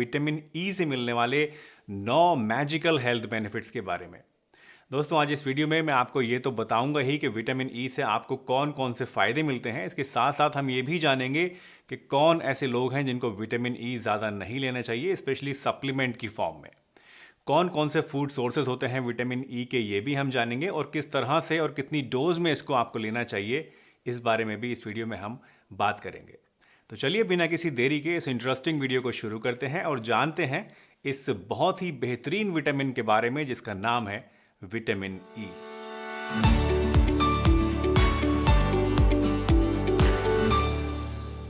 Vitamin E से मिलने वाले 9 मैजिकल हेल्थ बेनिफिट्स के बारे में। दोस्तों, आज इस वीडियो में मैं आपको ये तो बताऊंगा ही कि विटामिन ई से आपको कौन कौन से फ़ायदे मिलते हैं। इसके साथ साथ हम ये भी जानेंगे कि कौन ऐसे लोग हैं जिनको विटामिन ई ज़्यादा नहीं लेना चाहिए, स्पेशली सप्लीमेंट की फॉर्म में। कौन कौन से फूड सोर्सेज होते हैं विटामिन ई के, ये भी हम जानेंगे, और किस तरह से और कितनी डोज में इसको आपको लेना चाहिए, इस बारे में भी इस वीडियो में हम बात करेंगे। तो चलिए बिना किसी देरी के इस इंटरेस्टिंग वीडियो को शुरू करते हैं और जानते हैं इस बहुत ही बेहतरीन विटामिन के बारे में जिसका नाम है विटामिन ई।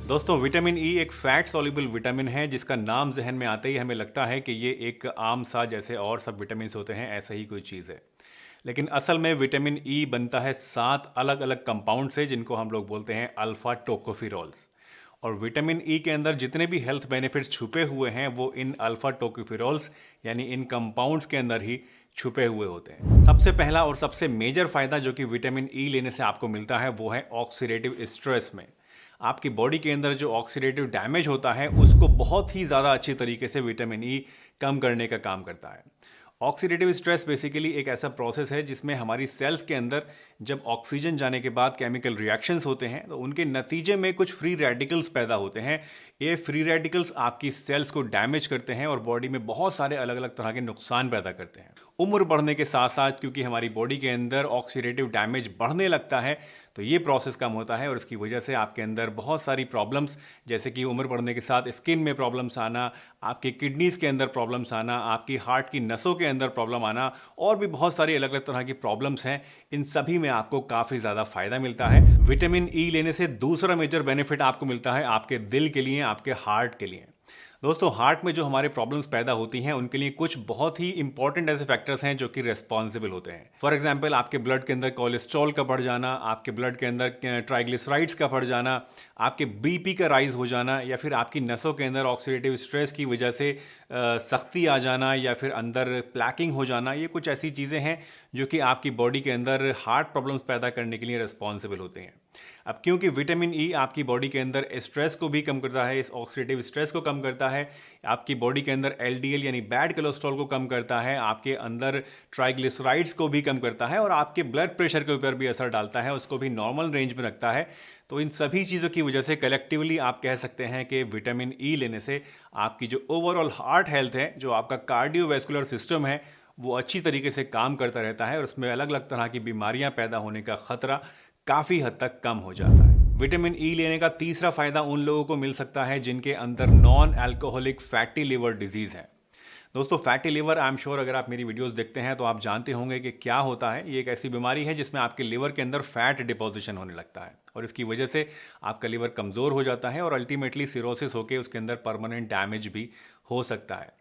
दोस्तों, विटामिन ई एक फैट सॉल्युबल विटामिन है जिसका नाम जहन में आते ही हमें लगता है कि ये एक आम सा, जैसे और सब विटामिन होते हैं ऐसा ही कोई चीज़ है। लेकिन असल में विटामिन ई बनता है 7 अलग अलग कंपाउंड से, जिनको हम लोग बोलते हैं अल्फा टोकोफिरोल्स। और विटामिन ई के अंदर जितने भी हेल्थ बेनिफिट्स छुपे हुए हैं वो इन अल्फा टोकोफिरोल्स यानी इन कंपाउंड्स के अंदर ही छुपे हुए होते हैं। सबसे पहला और सबसे मेजर फायदा जो कि विटामिन ई लेने से आपको मिलता है वो है ऑक्सीडेटिव स्ट्रेस में। आपकी बॉडी के अंदर जो ऑक्सीडेटिव डैमेज होता है उसको बहुत ही ज़्यादा अच्छी तरीके से विटामिन ई कम करने का काम करता है। ऑक्सीडेटिव स्ट्रेस बेसिकली एक ऐसा प्रोसेस है जिसमें हमारी सेल्स के अंदर जब ऑक्सीजन जाने के बाद केमिकल रिएक्शंस होते हैं तो उनके नतीजे में कुछ फ्री रेडिकल्स पैदा होते हैं। ये फ्री रेडिकल्स आपकी सेल्स को डैमेज करते हैं और बॉडी में बहुत सारे अलग अलग तरह के नुकसान पैदा करते हैं। उम्र बढ़ने के साथ साथ क्योंकि हमारी बॉडी के अंदर ऑक्सीडेटिव डैमेज बढ़ने लगता है तो ये प्रोसेस कम होता है और इसकी वजह से आपके अंदर बहुत सारी प्रॉब्लम्स, जैसे कि उम्र बढ़ने के साथ स्किन में प्रॉब्लम्स आना, आपकी किडनीज के अंदर प्रॉब्लम्स आना, आपकी हार्ट की नसों के अंदर प्रॉब्लम आना और भी बहुत सारी अलग अलग तरह की प्रॉब्लम्स हैं। इन सभी में आपको काफ़ी ज़्यादा फायदा मिलता है। विटामिन ई लेने से दूसरा मेजर बेनिफिट आपको मिलता है आपके दिल के लिए, आपके हार्ट के लिए। दोस्तों, हार्ट में जो हमारे प्रॉब्लम्स पैदा होती हैं उनके लिए कुछ बहुत ही इंपॉर्टेंट ऐसे फैक्टर्स हैं जो कि रिस्पॉन्सिबल होते हैं। फॉर एग्जांपल, आपके ब्लड के अंदर कोलेस्ट्रॉल का बढ़ जाना, आपके ब्लड के अंदर ट्राइग्लिसराइड्स का बढ़ जाना, आपके बीपी का राइज हो जाना, या फिर आपकी नसों के अंदर ऑक्सीडेटिव स्ट्रेस की वजह से सख्ती आ जाना, या फिर अंदर प्लैकिंग हो जाना, ये कुछ ऐसी चीज़ें हैं जो कि आपकी बॉडी के अंदर हार्ट प्रॉब्लम्स पैदा करने के लिए रिस्पॉन्सिबल होते हैं। अब क्योंकि विटामिन ई आपकी बॉडी के अंदर स्ट्रेस को भी कम करता है, इस ऑक्सीडेटिव स्ट्रेस को कम करता है, आपकी बॉडी के अंदर एलडीएल यानी बैड कोलेस्ट्रॉल को कम करता है, आपके अंदर ट्राइग्लिसराइड्स को भी कम करता है और आपके ब्लड प्रेशर के ऊपर भी असर डालता है, उसको भी नॉर्मल रेंज में रखता है। तो इन सभी चीज़ों की वजह से कलेक्टिवली आप कह सकते हैं कि विटामिन ई लेने से आपकी जो ओवरऑल हार्ट हेल्थ है, जो आपका कार्डियोवैस्कुलर सिस्टम है, वो अच्छी तरीके से काम करता रहता है और उसमें अलग अलग तरह की बीमारियां पैदा होने का खतरा काफ़ी हद तक कम हो जाता है। विटामिन ई लेने का तीसरा फायदा उन लोगों को मिल सकता है जिनके अंदर non alcoholic fatty liver disease है। दोस्तों, fatty liver, I am sure अगर आप मेरी वीडियोस देखते हैं तो आप जानते होंगे कि क्या होता है। ये एक ऐसी बीमारी है जिसमें आपके लिवर के अंदर फैट डिपोजिशन होने लगता है और इसकी वजह से आपका लिवर कमज़ोर हो जाता है और अल्टीमेटली सिरोसिस होकर उसके अंदर परमानेंट डैमेज भी हो सकता है।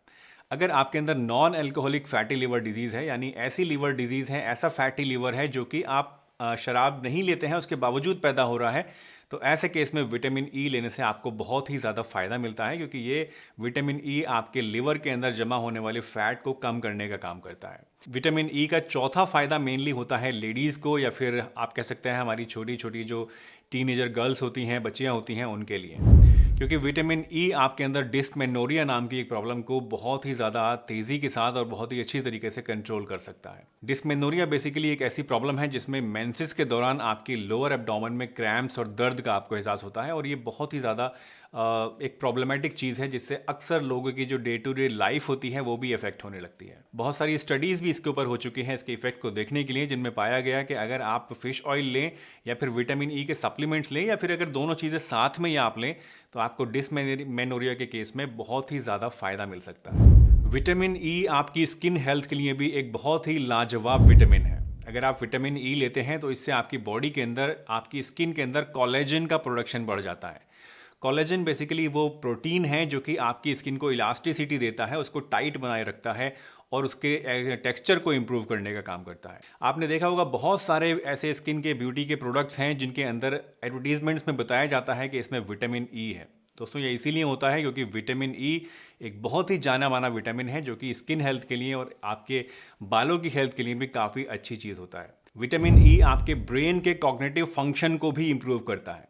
अगर आपके अंदर non alcoholic fatty liver disease है, यानी ऐसी लिवर डिजीज़ है, ऐसा फैटी लिवर है जो कि आप शराब नहीं लेते हैं उसके बावजूद पैदा हो रहा है, तो ऐसे केस में विटामिन ई लेने से आपको बहुत ही ज़्यादा फ़ायदा मिलता है, क्योंकि ये विटामिन ई आपके लिवर के अंदर जमा होने वाले फैट को कम करने का काम करता है। विटामिन ई का चौथा फ़ायदा मेनली होता है लेडीज़ को, या फिर आप कह सकते हैं हमारी छोटी छोटी जो टीनेजर गर्ल्स होती हैं, बच्चियाँ होती हैं, उनके लिए। क्योंकि विटामिन ई आपके अंदर डिस्मेनोरिया नाम की एक प्रॉब्लम को बहुत ही ज़्यादा तेज़ी के साथ और बहुत ही अच्छी तरीके से कंट्रोल कर सकता है। डिस्मेनोरिया बेसिकली एक ऐसी प्रॉब्लम है जिसमें मेंसेस के दौरान आपकी लोअर एब्डोमेन में क्रैम्प्स और दर्द का आपको एहसास होता है और ये बहुत ही ज़्यादा एक प्रॉब्लमेटिक चीज़ है जिससे अक्सर लोगों की जो डे टू डे लाइफ होती है वो भी इफेक्ट होने लगती है। बहुत सारी स्टडीज़ भी इसके ऊपर हो चुकी हैं इसके इफेक्ट को देखने के लिए, जिनमें पाया गया कि अगर आप फिश ऑयल लें या फिर विटामिन ई के सप्लीमेंट्स लें या फिर अगर दोनों चीज़ें साथ में ही आप लें तो आपको डिस्मेनोरिया के केस में बहुत ही ज़्यादा फायदा मिल सकता है। विटामिन ई आपकी स्किन हेल्थ के लिए भी एक बहुत ही लाजवाब विटामिन है। अगर आप विटामिन ई लेते हैं तो इससे आपकी बॉडी के अंदर, आपकी स्किन के अंदर कोलेजन का प्रोडक्शन बढ़ जाता है। कोलेजन बेसिकली वो प्रोटीन है जो कि आपकी स्किन को इलास्टिसिटी देता है, उसको टाइट बनाए रखता है और उसके टेक्सचर को इम्प्रूव करने का काम करता है। आपने देखा होगा बहुत सारे ऐसे स्किन के ब्यूटी के प्रोडक्ट्स हैं जिनके अंदर एडवर्टीजमेंट्स में बताया जाता है कि इसमें विटामिन ई है। दोस्तों, ये इसीलिए होता है क्योंकि विटामिन ई एक बहुत ही जाना माना विटामिन है जो कि स्किन हेल्थ के लिए और आपके बालों की हेल्थ के लिए भी काफ़ी अच्छी चीज़ होता है। विटामिन ई आपके ब्रेन के कॉग्निटिव फंक्शन को भी इम्प्रूव करता है।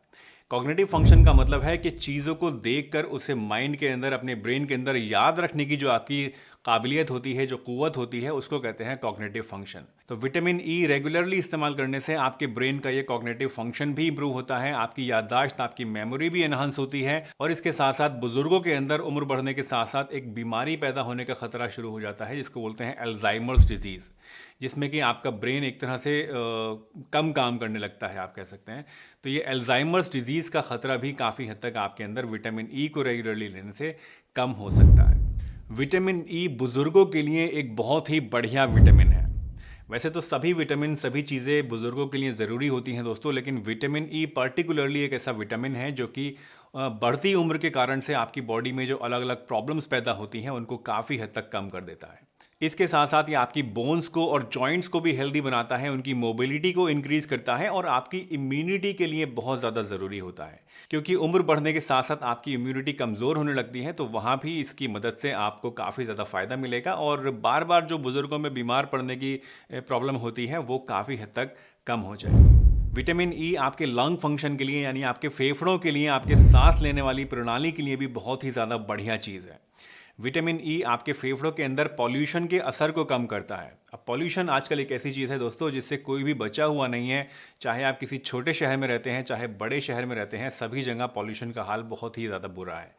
कॉग्निटिव फंक्शन का मतलब है कि चीज़ों को देखकर उसे माइंड के अंदर, अपने ब्रेन के अंदर याद रखने की जो आपकी काबिलियत होती है, जो कुव्वत होती है, उसको कहते हैं कॉग्निटिव फंक्शन। तो विटामिन ई रेगुलरली इस्तेमाल करने से आपके ब्रेन का ये कॉग्निटिव फंक्शन भी इंप्रूव होता है, आपकी याददाश्त, आपकी मेमोरी भी एनहांस होती है, और इसके साथ साथ बुजुर्गों के अंदर उम्र बढ़ने के साथ साथ एक बीमारी पैदा होने का खतरा शुरू हो जाता है, जिसको बोलते हैं अल्जाइमर्स डिजीज़, जिसमें कि आपका ब्रेन एक तरह से कम काम करने लगता है, आप कह सकते हैं। तो ये अल्जाइमर्स डिजीज़ का खतरा भी काफ़ी हद तक आपके अंदर विटामिन ई को रेगुलरली लेने से कम हो सकता है। विटामिन ई बुजुर्गों के लिए एक बहुत ही बढ़िया विटामिन है। वैसे तो सभी विटामिन, सभी चीज़ें बुजुर्गों के लिए ज़रूरी होती हैं दोस्तों, लेकिन विटामिन ई पर्टिकुलरली एक ऐसा विटामिन है जो कि बढ़ती उम्र के कारण से आपकी बॉडी में जो अलग अलग प्रॉब्लम्स पैदा होती हैं उनको काफ़ी हद तक कम कर देता है। इसके साथ साथ ये आपकी बोन्स को और जॉइंट्स को भी हेल्दी बनाता है, उनकी मोबिलिटी को इंक्रीज करता है, और आपकी इम्यूनिटी के लिए बहुत ज़्यादा ज़रूरी होता है, क्योंकि उम्र बढ़ने के साथ साथ आपकी इम्यूनिटी कमज़ोर होने लगती है। तो वहाँ भी इसकी मदद से आपको काफ़ी ज़्यादा फ़ायदा मिलेगा, और बार बार जो बुज़ुर्गों में बीमार पड़ने की प्रॉब्लम होती है वो काफ़ी हद तक कम हो जाएगी। विटामिन ई आपके लंग फंक्शन के लिए, यानी आपके फेफड़ों के लिए, आपके सांस लेने वाली प्रणाली के लिए भी बहुत ही ज़्यादा बढ़िया चीज़ है। विटामिन ई आपके फेफड़ों के अंदर पॉल्यूशन के असर को कम करता है। अब पॉल्यूशन आजकल एक ऐसी चीज़ है दोस्तों जिससे कोई भी बचा हुआ नहीं है, चाहे आप किसी छोटे शहर में रहते हैं, चाहे बड़े शहर में रहते हैं, सभी जगह पॉल्यूशन का हाल बहुत ही ज़्यादा बुरा है।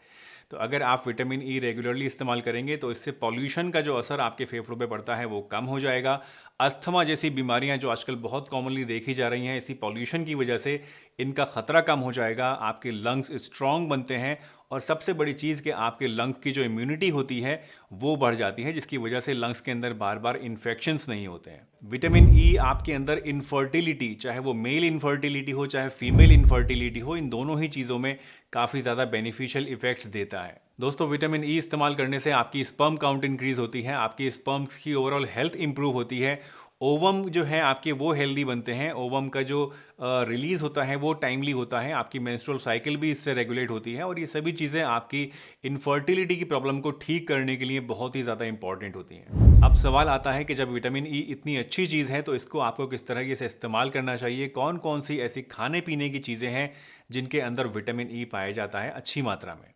तो अगर आप विटामिन ई रेगुलरली इस्तेमाल करेंगे तो इससे पॉल्यूशन का जो असर आपके फेफड़ों पे पड़ता है वो कम हो जाएगा। अस्थमा जैसी बीमारियां जो आजकल बहुत कॉमनली देखी जा रही हैं, इसी पॉल्यूशन की वजह से इनका खतरा कम हो जाएगा, आपके लंग्स स्ट्रांग बनते हैं, और सबसे बड़ी चीज़ कि आपके लंग्स की जो इम्यूनिटी होती है वो बढ़ जाती है, जिसकी वजह से लंग्स के अंदर बार बार इन्फेक्शंस नहीं होते हैं। विटामिन ई आपके अंदर इनफर्टिलिटी, चाहे वो मेल इनफर्टिलिटी हो चाहे फीमेल इनफर्टिलिटी हो, इन दोनों ही चीज़ों में काफ़ी ज़्यादा बेनिफिशियल इफेक्ट्स देता है। दोस्तों, विटामिन ई इस्तेमाल करने से आपकी स्पर्म काउंट इंक्रीज होती है, आपकी स्पर्म्स की ओवरऑल हेल्थ इंप्रूव होती है, ओवम जो है आपके वो हेल्दी बनते हैं, ओवम का जो रिलीज़ होता है वो टाइमली होता है, आपकी मेंस्ट्रुअल साइकिल भी इससे रेगुलेट होती है, और ये सभी चीज़ें आपकी इनफर्टिलिटी की प्रॉब्लम को ठीक करने के लिए बहुत ही ज़्यादा इंपॉर्टेंट होती हैं। अब सवाल आता है कि जब विटामिन ई इतनी अच्छी चीज़ है तो इसको आपको किस तरीके से इस्तेमाल करना चाहिए, कौन कौन सी ऐसी खाने पीने की चीज़ें हैं जिनके अंदर विटामिन ई पाया जाता है अच्छी मात्रा में।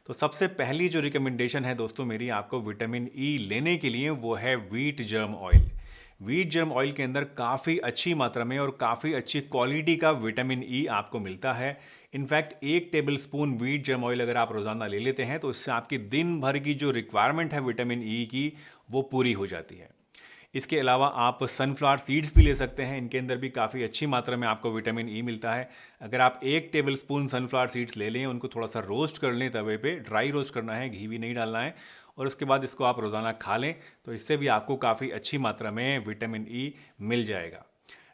तो सबसे पहली जो रिकमेंडेशन है दोस्तों मेरी आपको विटामिन ई लेने के लिए, वो है wheat germ oil. Wheat germ oil के अंदर काफ़ी अच्छी मात्रा में और काफ़ी अच्छी क्वालिटी का विटामिन ई आपको मिलता है। In fact 1 table spoon wheat germ oil अगर आप रोज़ाना ले लेते हैं तो इससे आपकी दिन भर की जो रिक्वायरमेंट है विटामिन ई की वो पूरी हो जाती है। इसके अलावा आप सनफ्लावर सीड्स भी ले सकते हैं, इनके अंदर भी काफ़ी अच्छी मात्रा में आपको विटामिन ई मिलता है। अगर आप 1 टेबल स्पून सनफ्लावर सीड्स ले लें, उनको थोड़ा सा रोस्ट कर लें तवे पे, ड्राई रोस्ट करना है, घी भी नहीं डालना है, और उसके बाद इसको आप रोज़ाना खा लें तो इससे भी आपको काफ़ी अच्छी मात्रा में विटामिन ई मिल जाएगा।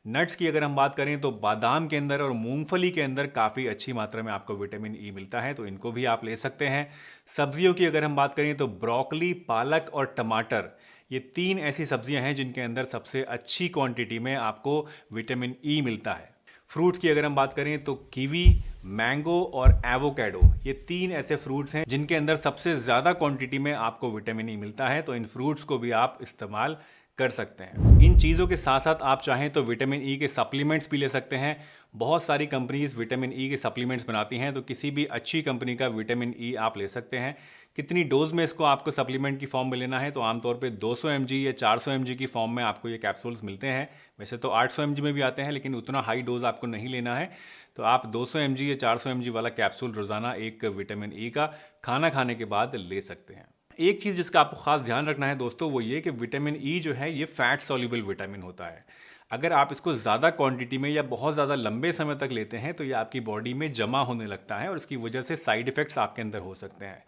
नट्स की अगर हम बात करें तो बादाम के अंदर और मूंगफली के अंदर काफ़ी अच्छी मात्रा में आपको विटामिन ई मिलता है, तो इनको भी आप ले सकते हैं। सब्जियों की अगर हम बात करें तो ब्रोकली, पालक और टमाटर, ये 3 ऐसी सब्जियां हैं जिनके अंदर सबसे अच्छी क्वांटिटी में आपको विटामिन ई मिलता है। फ्रूट्स की अगर हम बात करें तो कीवी, मैंगो और एवोकेडो, ये 3 ऐसे फ्रूट्स हैं जिनके अंदर सबसे ज़्यादा क्वांटिटी में आपको विटामिन ई मिलता है, तो इन फ्रूट्स को भी आप इस्तेमाल कर सकते हैं। इन चीज़ों के साथ साथ आप चाहें तो विटामिन ई के सप्लीमेंट्स भी ले सकते हैं। बहुत सारी कंपनीज विटामिन ई के सप्लीमेंट्स बनाती हैं, तो किसी भी अच्छी कंपनी का विटामिन ई आप ले सकते हैं। कितनी डोज में इसको आपको सप्लीमेंट की फॉर्म में लेना है, तो आमतौर पे 200 mg या 400 mg की फॉर्म में आपको ये कैप्सूल्स मिलते हैं। वैसे तो 800 mg में भी आते हैं, लेकिन उतना हाई डोज आपको नहीं लेना है, तो आप 200 mg या 400 mg वाला कैप्सूल रोज़ाना एक विटामिन ई का खाना खाने के बाद ले सकते हैं। एक चीज़ जिसका आपको खास ध्यान रखना है दोस्तों, वो ये कि विटामिन ई जो है ये फैट सॉल्युबल विटामिन होता है। अगर आप इसको ज़्यादा क्वांटिटी में या बहुत ज़्यादा लंबे समय तक लेते हैं तो ये आपकी बॉडी में जमा होने लगता है, और इसकी वजह से साइड इफ़ेक्ट्स आपके अंदर हो सकते हैं।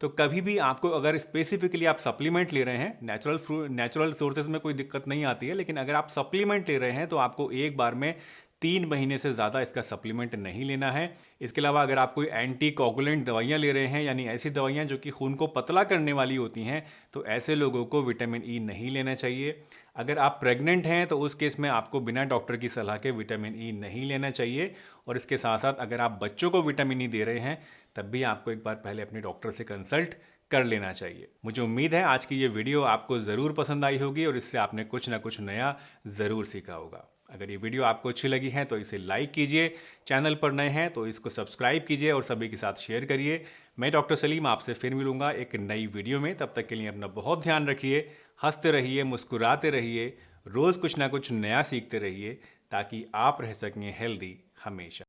तो कभी भी आपको अगर स्पेसिफिकली आप सप्लीमेंट ले रहे हैं, नेचुरल सोर्सेज में कोई दिक्कत नहीं आती है, लेकिन अगर आप सप्लीमेंट ले रहे हैं तो आपको एक बार में 3 महीने से ज़्यादा इसका सप्लीमेंट नहीं लेना है। इसके अलावा अगर आप कोई एंटी कोगुलेंट दवाइयाँ ले रहे हैं, यानी ऐसी दवाइयाँ जो कि खून को पतला करने वाली होती हैं, तो ऐसे लोगों को विटामिन ई नहीं लेना चाहिए। अगर आप प्रेग्नेंट हैं तो उस केस में आपको बिना डॉक्टर की सलाह के विटामिन ई नहीं लेना चाहिए। और इसके साथ साथ अगर आप बच्चों को विटामिन ई दे रहे हैं तब भी आपको एक बार पहले अपने डॉक्टर से कंसल्ट कर लेना चाहिए। मुझे उम्मीद है आज की ये वीडियो आपको ज़रूर पसंद आई होगी और इससे आपने कुछ ना कुछ नया ज़रूर सीखा होगा। अगर ये वीडियो आपको अच्छी लगी है तो इसे लाइक कीजिए, चैनल पर नए हैं तो इसको सब्सक्राइब कीजिए और सभी के साथ शेयर करिए। मैं डॉक्टर सलीम आपसे फिर मिलूंगा एक नई वीडियो में। तब तक के लिए अपना बहुत ध्यान रखिए, हंसते रहिए, मुस्कुराते रहिए, रोज़ कुछ ना कुछ नया सीखते रहिए ताकि आप रह सकें हेल्दी हमेशा।